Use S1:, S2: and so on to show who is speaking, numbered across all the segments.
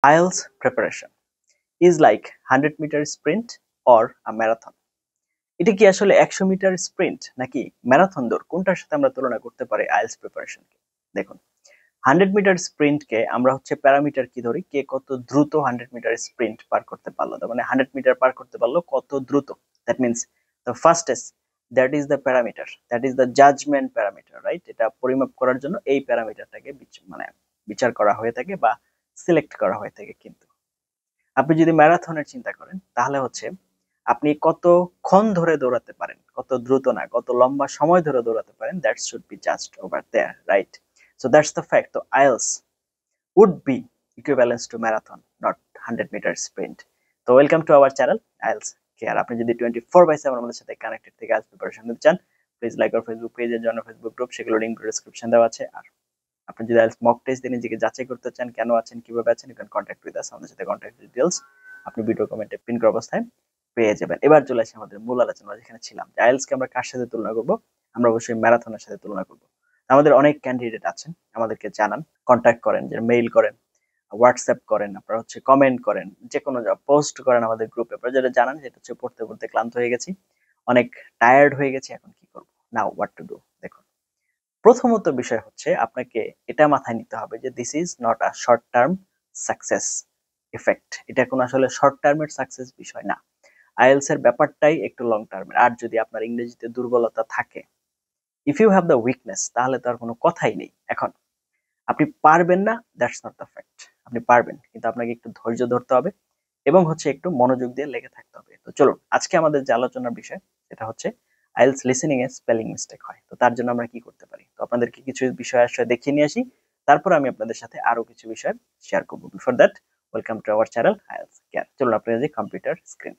S1: IELTS preparation is like 100-meter sprint or a marathon. এটা কি আসলে 100 মিটার স্প্রিন্ট নাকি ম্যারাথন দৌড়, কোনটার সাথে আমরা তুলনা করতে পারি আইএলটিএস প্রিপারেশনকে? দেখুন, 100 মিটার স্প্রিন্টকে আমরা হচ্ছে প্যারামিটার কি ধরি, কে কত দ্রুত 100 মিটার স্প্রিন্ট পার করতে পারলো, তার মানে 100 মিটার পার করতে পারলো কত দ্রুত। That means the fastest, that is the parameter, that is the judgement parameter, right? এটা পরিমাপ করার জন্য এই প্যারামিটারটাকে বিচার করা হয়ে থাকে বা সিলেক্ট করা হয়ে থাকে। কিন্তু আপনি যদি ম্যারাথনের চিন্তা করেন তাহলে হচ্ছে আপনি কতক্ষণ ধরে দৌড়াতে পারেন, কত দ্রুত না, কত লম্বা সময় ধরে দৌড়াতে পারেন, that should be just over there, right? So that's the fact. তো IELTS would be equivalent to marathon, not 100-meter sprint. তো welcome to our channel IELTS care. আপনি যদি 24/7 আমাদের সাথে কানেক্টেড থেকে আইএলটিএস প্রিপারেশন নিতে চান, please like our Facebook page এর জন্য ফেসবুক গ্রুপ, সেগুলো লিংক ডেসক্রিপশন দেওয়া আছে। আর আপনি যদি আইএলটিএস মক টেস্ট দিয়ে নিজেকে যাচাই করতে চান, কেন আছেন, কিভাবে আছেন, you can contact with us. আমাদের সাথে কন্ট্যাক্ট ডিটেইলস আপনি ভিডিও কমেন্টে পিন করা অবস্থায় পেয়ে যাবেন। এবার চলে আসি আমাদের মূল আলোচনা, যেখানে ছিলাম যে আইএলটিএস কে আমরা কার সাথে তুলনা করব? আমরা অবশ্যই ম্যারাথনের সাথে তুলনা করব। আমাদের অনেক ক্যান্ডিডেট আছেন, আমাদেরকে জানান, কন্ট্যাক্ট করেন, যে মেইল করেন, হোয়াটসঅ্যাপ করেন, আপনারা হচ্ছে কমেন্ট করেন, যে কোনো পোস্ট করেন আমাদের গ্রুপে। আপনারা যেটা জানান যেটা হচ্ছে পড়তে পড়তে ক্লান্ত হয়ে গেছি, অনেক টায়ার্ড হয়ে গেছি, এখন কি করব, নাও হোয়াট টু ডু। দেখুন, প্রথমত বিষয় হচ্ছে আপনাকে এটা মাথায় নিতে হবে যে this is not a short term success effect. এটা কোনো আসলে শর্ট টার্মের সাকসেস বিষয় না। আইএলটিএস এর ব্যাপারটাই একটু লং টার্মের। আর যদি আপনার ইংরেজিতে দুর্বলতা থাকে, if you have the weakness, তাহলে তো আর কোনো কথাই নেই। এখন আপনি পারবেন না, দ্যাটস নট দ্য ফ্যাক্ট। আপনি পারবেন, কিন্তু আপনাকে একটু ধৈর্য ধরতে হবে এবং হচ্ছে একটু মনোযোগ দিয়ে লেগে থাকতে হবে। তো চলুন, আজকে আমাদের যে আলোচনার বিষয় সেটা হচ্ছে আইএলটিএস লিসেনিং এ স্পেলিং মিস্টেক হয়। তো তার জন্য আমরা কি করতে পারি? তো আপনাদেরকে কিছু বিষয় আসলে দেখিয়ে নিয়ে আসি, তারপর আমি আপনাদের সাথে আরো কিছু বিষয় শেয়ার করব। Before that, welcome to our channel IELTS care. চলুন আপনাদের যে কম্পিউটার স্ক্রিন।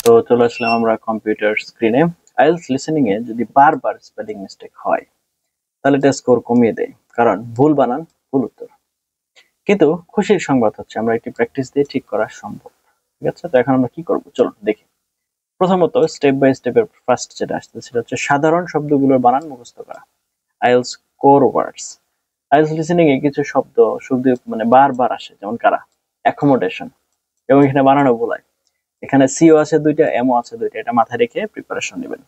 S1: তো চলে আসলাম আমরা কম্পিউটার স্ক্রিনে। আইএলটিএস লিসেনিং এ যদি বারবার স্পেলিং মিস্টেক হয় তাহলে এটা স্কোর কমিয়ে দেয়, কারণ ভুল বানান ভুল উত্তর। কিন্তু খুশির সংবাদ হচ্ছে আমরা একটি প্র্যাকটিস দিয়ে ঠিক করা সম্ভব। ঠিক আছে, তো এখন আমরা কি করব চলুন দেখি। প্রথমত স্টেপ বাই স্টেপের ফার্স্ট যেটা আসছে সেটা হচ্ছে সাধারণ শব্দগুলোর বানান মুখস্থ করা। আইএলটিএস কোর ওয়ার্ডস। আইএলটিএস লিসেনিং এ কিছু শব্দ মানে বারবার আসে, যেমন কারা, অ্যাকোমোডেশন, এবং এখানে বানানো ভুল হয়। এখানে সিও আছে দুইটা, এমও আছে দুইটা, এটা মাথায় রেখে প্রিপারেশন নেবেন।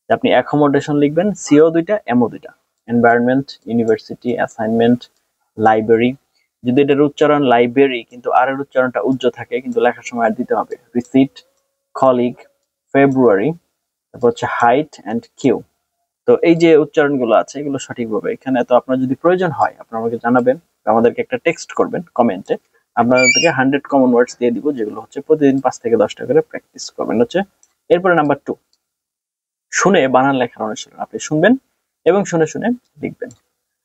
S1: আপনি অ্যাকোমোডেশন লিখবেন, সিও দুইটা, এমও দুইটা। Environment, university, assignment, library. যদি এটার উচ্চারণ লাইব্রেরি কিন্তু আর এর উচ্চারণটা উজ্জ থাকে, কিন্তু লেখার সময় আর দিতে হবে রিসিট, কলিগ, ফেব্রুয়ারি, তারপর হচ্ছে হাইট অ্যান্ড কিউ। তো এই যে উচ্চারণগুলো আছে এগুলো সঠিকভাবে এখানে, তো আপনার যদি প্রয়োজন হয় আপনারা আমাকে জানাবেন, আমাদেরকে একটা টেক্সট করবেন কমেন্টে। আপনাদেরকে 100 কমন ওয়ার্ডস দিয়ে দিব, যেগুলো হচ্ছে প্রতিদিন 5 থেকে 10টা করে প্র্যাকটিস করবেন হচ্ছে। এরপরে নাম্বার 2, শুনে বানান লেখার অনুশীলন। আপনি শুনবেন এবং শুনে শুনে লিখবেন।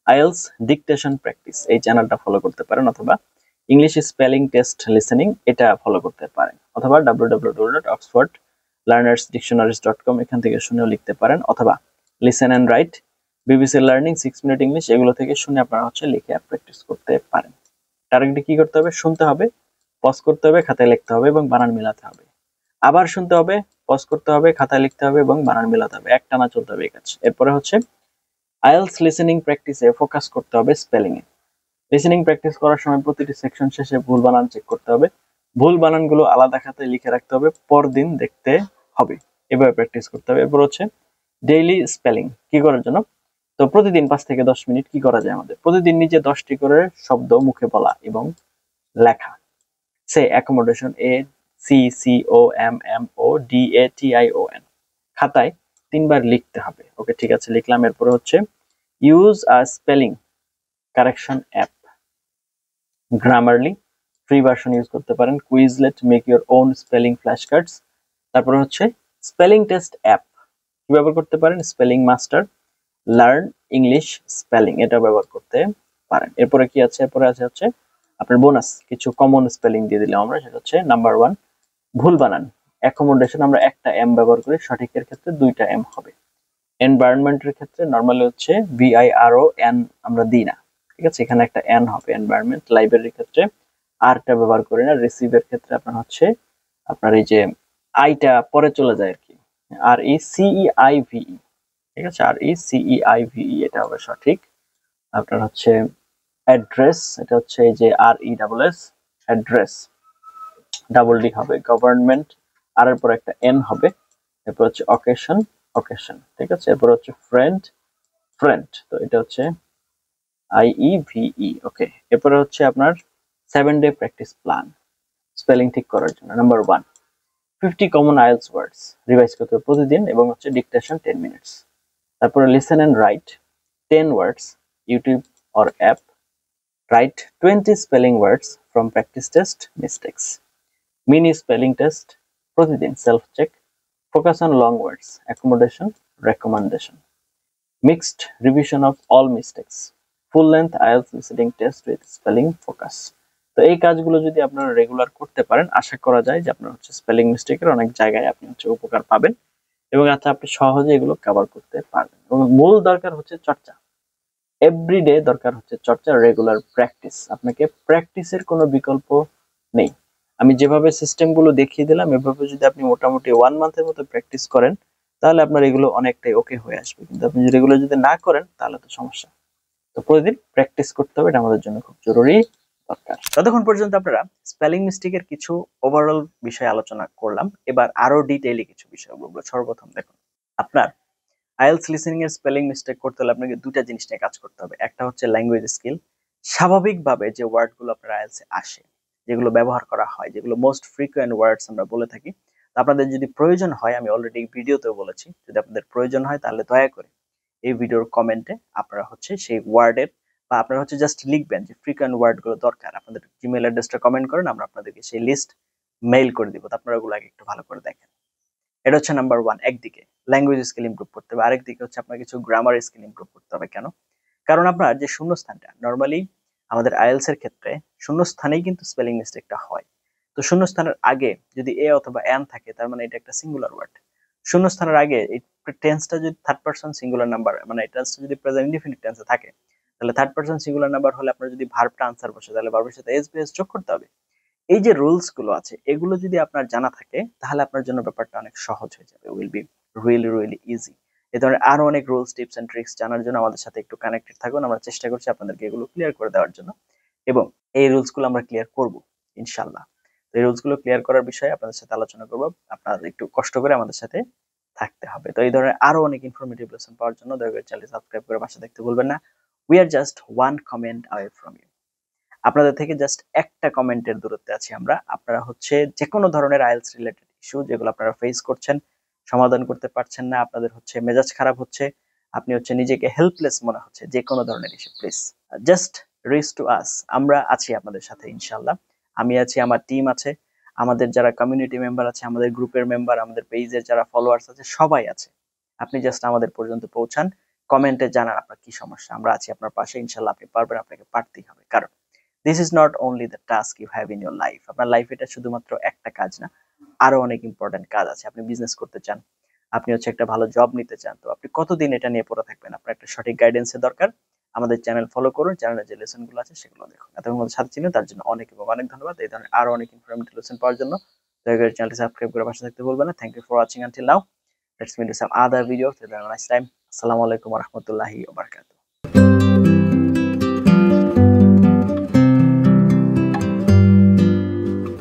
S1: আইএলটিএস ডিকটেশন প্র্যাকটিস, এই চ্যানেলটা ফলো করতে পারেন, অথবা ইংলিশ স্পেলিং টেস্ট লিসেনিং এটা ফলো করতে পারেন, অথবা www.oxfordlearnersdictionaries.com এখান থেকে শুনেও লিখতে পারেন, অথবা listen and write, BBC learning, 6 minute English, এগুলো থেকে শুনে আপনারা হচ্ছে লিখে প্র্যাকটিস করতে পারেন। টার্গেটে কি করতে হবে? শুনতে হবে, পজ করতে হবে, খাতায় লিখতে হবে এবং বানান মিলাতে হবে। আবার শুনতে হবে, পজ করতে হবে, খাতায় লিখতে হবে এবং বানান মিলাতে হবে। একটানা চলতে হবে এই কাজ। এরপরে হচ্ছে আইএলটিএস লিসেনিং প্র্যাকটিসে ফোকাস করতে হবে স্পেলিং এ। লিসেনিং প্র্যাকটিস করার সময় প্রতিটি সেকশন শেষে ভুল বানান চেক করতে হবে। ভুল বানানগুলো আলাদা খাতায় লিখে রাখতে হবে, পরদিন দেখতে হবে। এভাবে প্র্যাকটিস করতে হবে। এরপর হচ্ছে ডেইলি স্পেলিং কি করার জন্য? তো প্রতিদিন 5 থেকে 10 মিনিট কি করা যায় আমাদের? প্রতিদিন নিজে 10টি করে শব্দ মুখে বলা এবং লেখা। সে অ্যাকোমোডেশন, ACCOMMODATION, খাতায় 3 বার লিখতে হবে। ওকে, ঠিক আছে, লিখলাম। এরপরে হচ্ছে use a spelling correction app. Grammarly free version use করতে পারেন। Quizlet, make your own spelling flash cards. তারপরে হচ্ছে স্পেলিং টেস্ট অ্যাপ কি ব্যবহার করতে পারেন? Spelling master, learn English spelling, এটা ব্যবহার করতে পারেন। এরপরে কি আছে? এরপরে আছে হচ্ছে আপনার বোনাস কিছু কমন স্পেলিং দিয়ে দিলাম আমরা। সেটা হচ্ছে নাম্বার 1, ভুল বানান। অ্যাকোমোডেশন আমরা একটা এম ব্যবহার করি, সঠিকের ক্ষেত্রে 2টা এম হবে। এনভায়রনমেন্টের ক্ষেত্রে নরমালি হচ্ছে VIRON আমরা দিই না, ঠিক আছে, এখানে একটা এন হবে এনভায়রনমেন্ট। লাইব্রেরির ক্ষেত্রে আরটা ব্যবহার করি না। রিসিভের ক্ষেত্রে আপনার হচ্ছে আপনার এই যে আইটা পরে চলে যায় আর কি, RECEIVE। ঠিক আছে, RECEIVE এটা হবে সঠিক। আপনার হচ্ছে অ্যাড্রেস, এটা হচ্ছে এই যে RESS অ্যাড্রেস, ডাবল ডি হবে। গভর্নমেন্ট, আর এর পর একটা এন হবে। এরপর হচ্ছে অকেশন, অকেশন, ঠিক আছে। এরপর হচ্ছে ফ্রেন্ড, ফ্রেন্ড, তো এটা হচ্ছে IEVE, ওকে। এরপরে হচ্ছে আপনার 7 ডে প্র্যাকটিস প্ল্যান স্পেলিং ঠিক করার জন্য। Number 1, 50 common IELTS words revise করতে হবে প্রতিদিন এবং হচ্ছে ডিকটেশন 10 মিনিটস। তারপরে listen and write 10 words YouTube or app. Write 20 spelling words from practice test mistakes. Mini spelling test প্রতিদিন, self check. Focus on long words, accommodation, recommendation. Mixed revision of all mistakes. Full length IELTS listening test with spelling focus. তো এই কাজগুলো যদি আপনারা regular করতে পারেন, আশা করা যায় যে আপনার হচ্ছে স্পেলিং মিস্টেকের অনেক জায়গায় আপনি হচ্ছে উপকার পাবেন এবং আপনি সহজে এগুলো কভার করতে পারবেন। এবং মূল দরকার হচ্ছে চর্চা, এভরিডে দরকার হচ্ছে চর্চা, রেগুলার প্র্যাকটিস। আপনাকে প্র্যাকটিসের কোনো বিকল্প নেই। আমি যেভাবে সিস্টেমগুলো দেখিয়ে দিলাম এভাবে যদি আপনি মোটামুটি 1 মান্থের মতো প্র্যাকটিস করেন তাহলে আপনার এগুলো অনেকটাই ওকে হয়ে আসবে। কিন্তু আপনি যদি এগুলো যদি না করেন তাহলে তো সমস্যা। তো প্রতিদিন প্র্যাকটিস করতে হবে, এটা আমাদের জন্য খুব জরুরি দরকার। ততক্ষণ পর্যন্ত আপনারা স্পেলিং মিস্টেকের কিছু ওভারঅল বিষয় আলোচনা করলাম। এবার আরো ডিটেইলি কিছু বিষয় বলবো। সর্বপ্রথম দেখুন, আপনার আইএলটিএস লিসেনিং এর স্পেলিং মিস্টেক করতে হলে আপনাকে দুটা জিনিস নিয়ে কাজ করতে হবে। একটা হচ্ছে ল্যাঙ্গুয়েজ স্কিল, স্বাভাবিকভাবে যে ওয়ার্ডগুলো আপনার আইএলটিএস এ আসে, যেগুলো ব্যবহার করা হয়, যেগুলো মোস্ট ফ্রিকোয়েন্ট ওয়ার্ডস আমরা বলে থাকি। আপনাদের যদি প্রয়োজন হয়, আমি অলরেডি ভিডিওতেও বলেছি, যদি আপনাদের প্রয়োজন হয় তাহলে দয়া করে এই ভিডিওর কমেন্টে আপনারা হচ্ছে সেই ওয়ার্ডের বা আপনারা হচ্ছে জাস্ট লিখবেন যে ফ্রিকোয়েন্ট ওয়ার্ডগুলো দরকার। আপনাদের জিমেইল অ্যাড্রেসটা কমেন্ট করেন, আমরা আপনাদেরকে সেই লিস্ট মেইল করে দিব। আপনারা ওগুলো আগে একটু ভালো করে দেখেন। এটা হচ্ছে নাম্বার 1। একদিকে ল্যাঙ্গুয়েজ স্কিল ইমপ্রুভ করতে হবে, আরেকদিকে হচ্ছে আপনার কিছু গ্রামার স্কিল ইমপ্রুভ করতে হবে। কেন? কারণ আপনার যে শূন্যস্থানটা নরমালি আমাদের আইএলটিএস এর ক্ষেত্রে শূন্যস্থানেই কিন্তু স্পেলিং মিস্টেকটা হয়। তো শূন্যস্থানের আগে যদি এ অথবা এন থাকে তার মানে এটা একটা সিঙ্গুলার ওয়ার্ড। শূন্যস্থানের আগে এই টেন্সটা যদি থার্ড পারসন সিঙ্গুলার নাম্বার, মানে এটা যদি প্রেজেন্ট ইনডিফিনিট টেন্সে থাকে তাহলে থার্ড পারসন সিঙ্গুলার নাম্বার হলে আপনার যদি ভার্বটা আনসার বসে তাহলে ভার্বের সাথে এস বেস যোগ করতে হবে। এই যে রুলস গুলো আছে এগুলো যদি আপনার জানা থাকে তাহলে আপনার জন্য ব্যাপারটা অনেক সহজ হয়ে যাবে। Will be really easy. এই ধরনের আরো অনেক রুলস, টিপস এন্ড ট্রিক্স জানার জন্য আমাদের সাথে একটু কানেক্টেড থাকুন। আমরা চেষ্টা করছি আপনাদেরকে এগুলো ক্লিয়ার করে দেওয়ার জন্য এবং এই রুলস গুলো আমরা ক্লিয়ার করব ইনশাআল্লাহ। তো এই রুলস গুলো ক্লিয়ার করার বিষয়ে আপনাদের সাথে আলোচনা করব। আপনারা একটু কষ্ট করে আমাদের সাথে থাকতে হবে। তো এই ধরনের আরো অনেক ইনফরমেটিভ লেসন পাওয়ার জন্য দয়া করে চ্যানেল সাবস্ক্রাইব করে পাশে থাকতে ভুলবেন না। We are just one comment away from you. আপনাদের থেকে জাস্ট একটা কমেন্টের দূরত্বে আছি আমরা। আপনারা হচ্ছে যে কোনো ধরনের আইএলটিএস রিলেটেড ইস্যু যেগুলো আপনারা ফেস করছেন, সমাধান করতে পারছেন না, আপনাদের হচ্ছে মেজাজ খারাপ হচ্ছে, আপনি হচ্ছে নিজেকে হেল্পলেস মনে হচ্ছে, যে কোনো ধরনের issue, please just rich to us. আমরা আছি আপনাদের সাথে ইনশাআল্লাহ। আমি আছি, আমার টিম আছে, আমাদের যারা কমিউনিটি মেম্বার আছে, আমাদের গ্রুপের মেম্বার, আমাদের পেজের যারা ফলোয়ার্স আছে, সবাই আছে। আপনি জাস্ট আমাদের পর্যন্ত পৌঁছান, কমেন্টে জানান আপনার কি সমস্যা। আমরা আছি আপনার পাশে ইনশাআল্লাহ। আপনি পারবেন, আপনাকে পারতেই হবে। কারণ this is not only the task you have in your life. আপনার লাইফ এটা শুধুমাত্র একটা কাজ না, আরো অনেক ইম্পর্টেন্ট কাজ আছে। আপনি বিজনেস করতে চান, আপনি হচ্ছে একটা ভালো জব নিতে চান, তো আপনি কতদিন এটা নিয়ে পড়ে থাকবেন? আপনার একটা সঠিক গাইডেন্সের দরকার। আমাদের চ্যানেল ফলো করুন, চ্যানেলে যে লেসন গুলো আছে সেগুলো দেখুন। এতক্ষণ আমাদের সাথে ছিলেন তার জন্য অনেক এবং অনেক ধন্যবাদ। এই ধরনের আরো অনেক ইনফরমেটিভ লেসন পাওয়ার জন্য দয়া করে চ্যানেলটি সাবস্ক্রাইব করে পাশে থাকতে ভুলবেন না। Thank you for watching until now. Let's meet in some other video. Nice time. আসসালামু আলাইকুম ওয়া রাহমাতুল্লাহি ওয়া বারাকাতুহু।